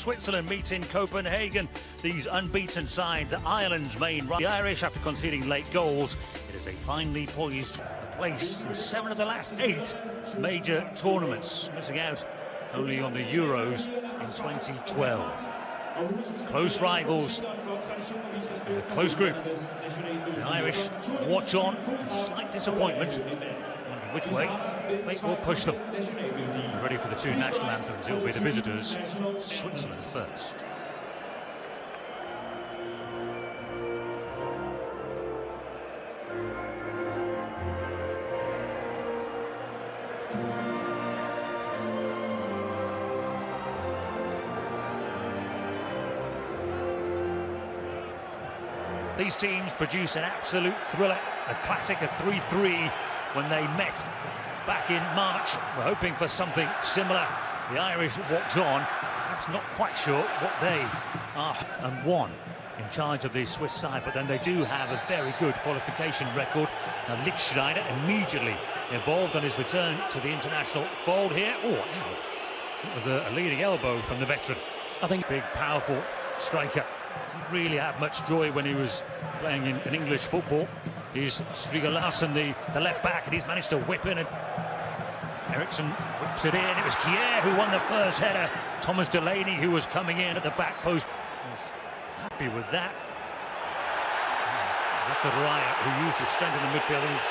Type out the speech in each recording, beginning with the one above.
Switzerland meet in Copenhagen. These unbeaten sides are Ireland's main rival. The Irish, after conceding late goals, it is a finely poised place in 7 of the last 8 major tournaments, missing out only on the Euros in 2012. Close rivals, a close group. The Irish watch on, slight disappointment. Which way fate will push them. Ready for the 2 national anthems. It will be the visitors, Switzerland first. These teams produce an absolute thriller, a classic, a 3-3 when they met back in March. We're hoping for something similar. The Irish watch on, perhaps not quite sure what they are and won in charge of the Swiss side, but then they do have a very good qualification record. Now Lichtsteiner immediately involved on his return to the international fold here. Oh, ow. It was a leading elbow from the veteran. I think big, powerful striker. Didn't really have much joy when he was playing in English football. He's Hіghlіghts, the left back, and he's managed to whip in. And Eriksson whips it in. It was Kjær who won the first header. Thomas Delaney, who was coming in at the back post, was happy with that. Zachariah, who used his strength in the midfield, and he's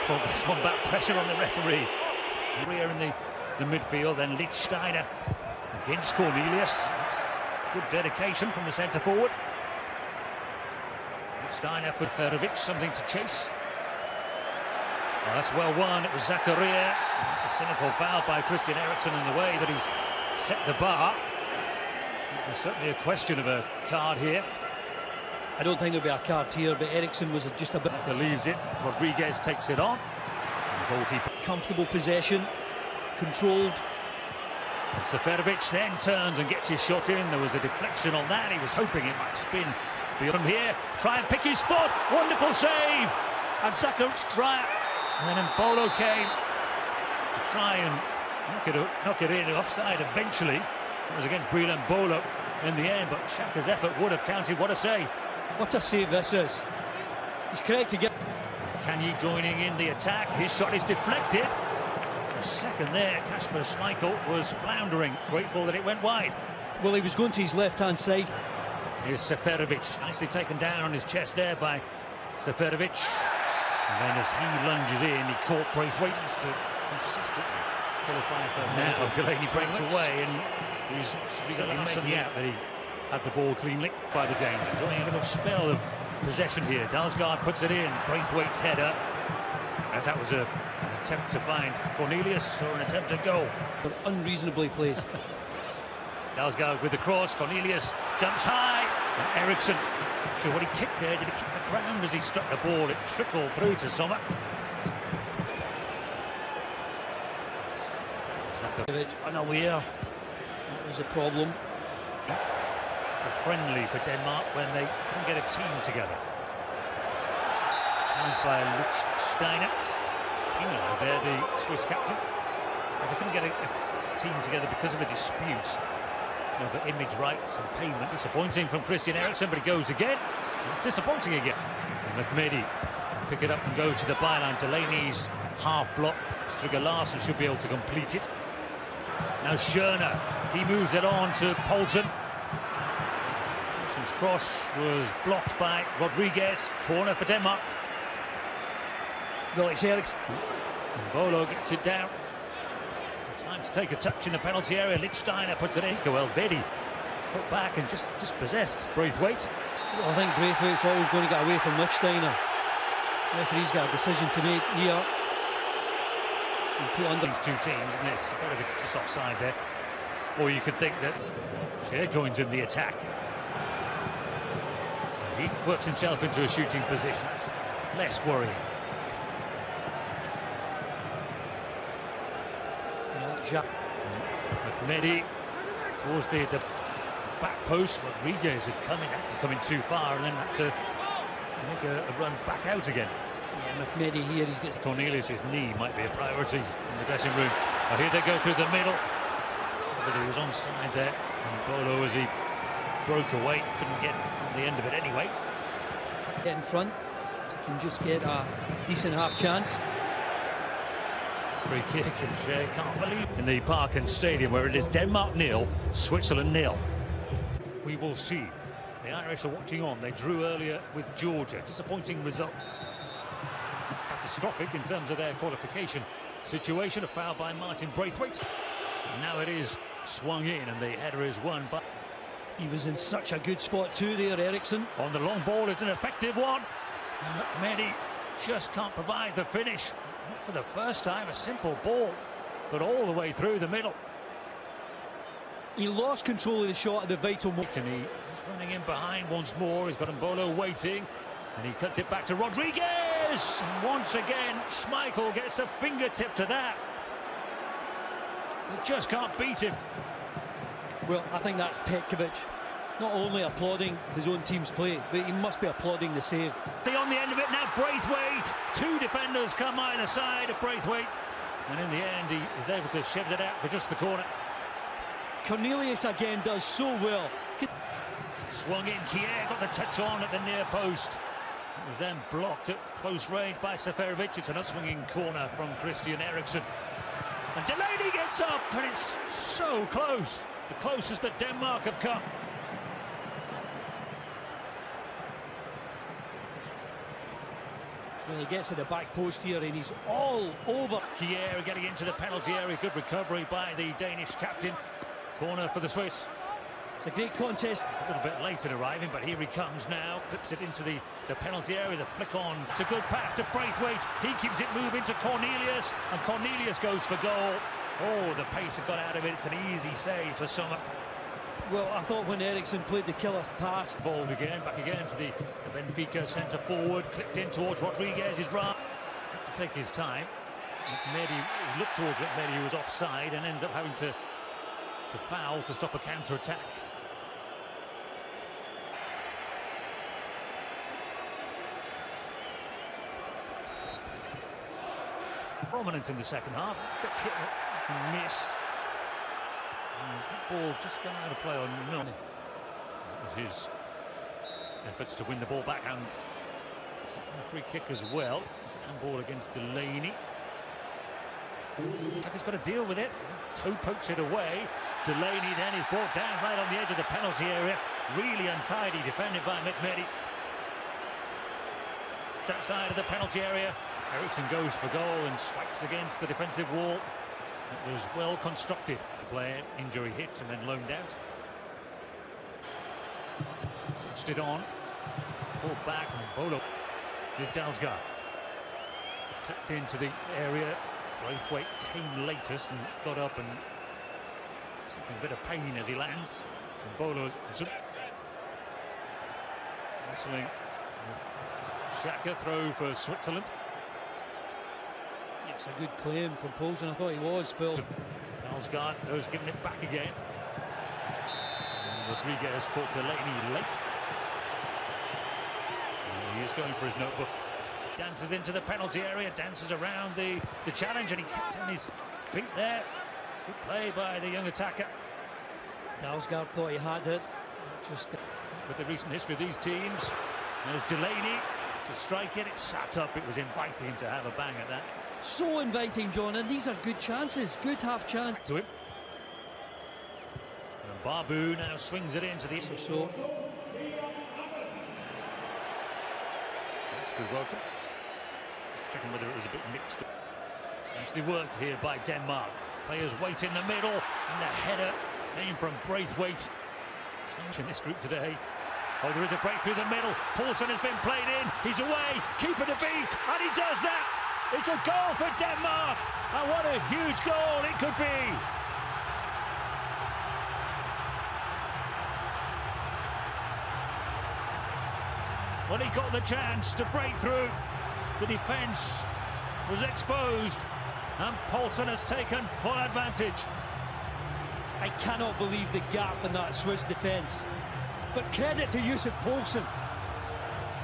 pulled this one back. Pressure on the referee. Rear in the midfield, then Lichtsteiner against Cornelius. Good dedication from the centre forward. Steiner for Ferovic, something to chase. Well, that's well won. It was Zachariah. It's a cynical foul by Christian Eriksson in the way that he's set the bar. There's certainly a question of a card here. I don't think there'll be a card here, but Eriksson was just a bit... Leaves it. Rodriguez takes it on. The goalkeeper. Comfortable possession. Controlled. Seferovic then turns and gets his shot in. There was a deflection on that. He was hoping it might spin from here. Try and pick his foot. Wonderful save. And Zachariah. And then Mbolo came to try and knock it in offside eventually. It was against Breel Mbolo in the end, but Xhaka's effort would have counted. What a save. What a save this is. He's correct to get... Kanye joining in the attack. His shot is deflected. For a second there, Kasper Schmeichel was floundering, grateful that it went wide. Well, he was going to his left-hand side. Here's Seferovic, nicely taken down on his chest there by Seferovic. And then as he lunges in, he caught Braithwaite to consistently qualify for now. Delaney breaks away, and he's making out that he had the ball cleanly by the danger. Enjoying a little spell of possession here. Dalsgaard puts it in, Braithwaite's header. And that was an attempt to find Cornelius, or an attempt at goal. Unreasonably placed. Dalsgaard with the cross, Cornelius jumps high, and Eriksson, not sure what he kicked there. Did he kick the ground as he struck the ball? It trickled through to Sommer. Unaware. That was a problem. A friendly for Denmark when they couldn't get a team together. Challenged by Lichtsteiner. Penalised there, the Swiss captain. But they couldn't get a team together because of a dispute over image rights and payment. Disappointing from Christian Eriksson, but he goes again. It's disappointing again. And McMehdi pick it up and go to the byline. Delaney's half block. Hіghlіghts should be able to complete it. Now Schöner, he moves it on to Poulsen. Poulsen's cross was blocked by Rodriguez. Corner for Denmark. No, it's Eriksson. Mbolo gets it down. Time to take a touch in the penalty area. Lichtsteiner puts it in. Gоals put back and just dispossessed Braithwaite. Well, I think Braithwaite's always going to get away from Lichtsteiner. The referee's got a decision to make here. And put under these two teams, isn't it? It's kind of just offside there. Or you could think that Kjær joins in the attack. He works himself into a shooting position. That's less worrying. McMehdi towards the back post. Rodriguez had come in too far and then had to make a run back out again. Yeah, McMehdi here, he's got... Cornelius' knee might be a priority in the dressing room. Here they go through the middle. Somebody was onside there. And Bolo, as he broke away, couldn't get on the end of it anyway. Get in front, if he can just get a decent half chance. Free kick, and can't believe in the Park and Stadium, where it is Denmark 0, Switzerland 0. We will see. The Irish are watching on. They drew earlier with Georgia. Disappointing result. Catastrophic in terms of their qualification situation. A foul by Martin Braithwaite. And now it is swung in, and the header is won by... He was in such a good spot too there, Eriksson. On the long ball is an effective one. Mehdi just can't provide the finish. Not for the first time, a simple ball, but all the way through the middle. He lost control of the shot at the vital moment. And he's running in behind once more. He's got Mbolo waiting, and he cuts it back to Rodriguez. And once again, Schmeichel gets a fingertip to that. He just can't beat him. Well, I think that's Petkovic not only applauding his own team's play, but he must be applauding the save. On the end of it now, Braithwaite. Two defenders come either side of Braithwaite, and in the end he is able to shed it out for just the corner. Cornelius again does so well. Swung in, Kier got the touch on at the near post. It was then blocked at close range by Seferovic. It's an up-swinging corner from Christian Eriksen. And Delaney gets up, and it's so close. The closest that Denmark have come. Well, he gets to the back post here, and he's all over. Kier getting into the penalty area. Good recovery by the Danish captain. Corner for the Swiss. It's a great contest. It's a little bit late in arriving, but here he comes now. Clips it into the penalty area. The flick on. It's a good pass to Braithwaite. He keeps it moving to Cornelius, and Cornelius goes for goal. Oh, the pace had got out of it. It's an easy save for Sommer. Well, I thought when Eriksson played the killer pass. Balled again, back again to the Benfica centre forward. Clipped in towards Rodriguez's right. To take his time. Mehdi looked towards Mehdi, who was offside, and ends up having to foul to stop a counter-attack. Prominent in the second half. Bit hit and miss. And ball just gone out of play on Milne. That was his efforts to win the ball back, and a free kick as well. It's a handball against Delaney. Tucker's got to deal with it. Toe pokes it away. Delaney then is brought down right on the edge of the penalty area. Really untidy, defended by Mehdi. That side of the penalty area. Eriksson goes for goal and strikes against the defensive wall. It was well constructed. Player injury hit and then loaned out. Touched it on. Pulled back, and Bolo is Dalsgaard. Tucked into the area. Braithwaite came latest and got up and suffering a bit of pain as he lands. And Bolo wrestling. Xhaka throw for Switzerland. It's a good claim from Poulsen. I thought he was, Phil. Dalsgaard was giving it back again. And Rodriguez caught Delaney late. And he is going for his notebook. Dances into the penalty area, dances around the challenge, and he kept on his feet there. Good play by the young attacker. Dalsgaard thought he had it. Just with the recent history of these teams, there's Delaney to strike it. It sat up. It was inviting to have a bang at that. So inviting, John, and these are good chances, good half chance. To him. And Babu now swings it into the... So. That's good welcome. Checking whether it was a bit mixed. Nicely worked here by Denmark. Players wait in the middle, and the header came from Braithwaite. In this group today. Oh, there is a break through the middle. Poulsen has been played in. He's away. Keeper to beat, and he does that. It's a goal for Denmark, and what a huge goal it could be. When he got the chance to break through, the defence was exposed, and Poulsen has taken full advantage. I cannot believe the gap in that Swiss defence. But credit to Yussuf Poulsen.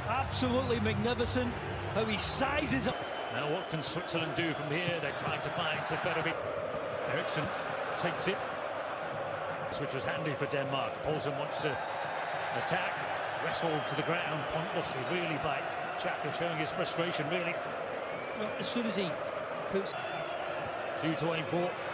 Absolutely magnificent how he sizes up. Now what can Switzerland do from here? They're trying to find Seferovic. Eriksson takes it. which was handy for Denmark. Poulsen wants to attack, wrestled to the ground pointlessly, really, by Xhaka, showing his frustration, really. Well, as soon as he puts... 2:24.